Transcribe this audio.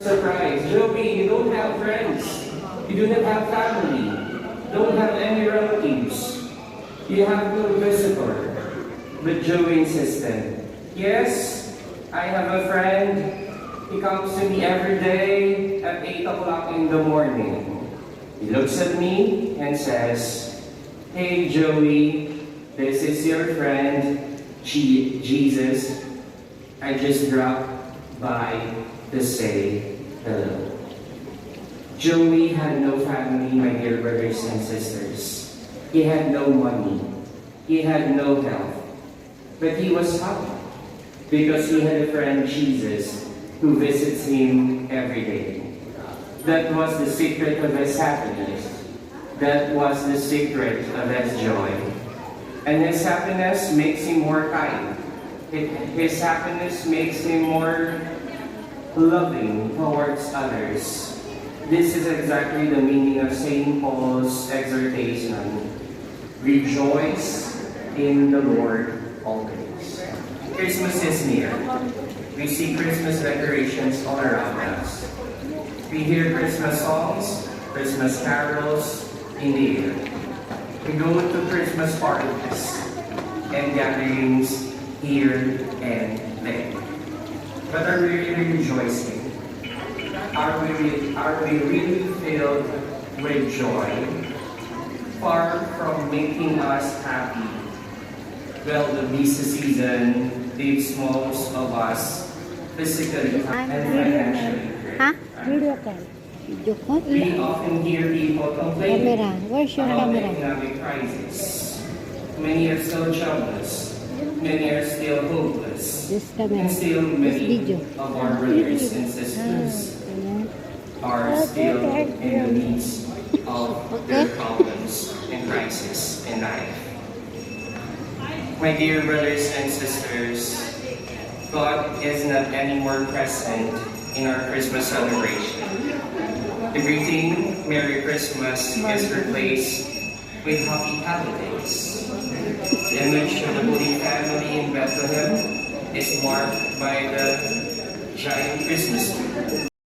Surprise, Joey, you don't have friends. You do not have family. Don't have any relatives. You have no visitor. But Joey insisted, yes, I have a friend. He comes to me every day at 8 o'clock in the morning. He looks at me and says, hey Joey, this is your friend, Jesus. I just dropped by to say hello. Joey had no family, my dear brothers and sisters. He had no money. He had no health. But he was happy because he had a friend, Jesus, who visits him every day. That was the secret of his happiness. That was the secret of his joy. And his happiness makes him more kind. His happiness makes him more loving towards others. This is exactly the meaning of St. Paul's exhortation. Rejoice in the Lord always. Christmas is near. We see Christmas decorations all around us. We hear Christmas songs, Christmas carols in the air. We go to Christmas parties and gatherings here and there. But are we really rejoicing? Are we really filled with joy? Far from making us happy. Well, the busy season leaves most of us physically and financially. Huh? Video call. Video call? We often hear people complain Camera. Where's your about the camera? economic crisis. Many are still jobless. Many are still hopeless. This camera. And still This many video. of our brothers and sisters Ayan. are still in the midst of their problems and crisis in life. My dear brothers and sisters, God is not anymore present in our Christmas celebration. The greeting, Merry Christmas, is replaced with Happy Holidays. The image of the Holy Family in Bethlehem is marked by the giant Christmas tree.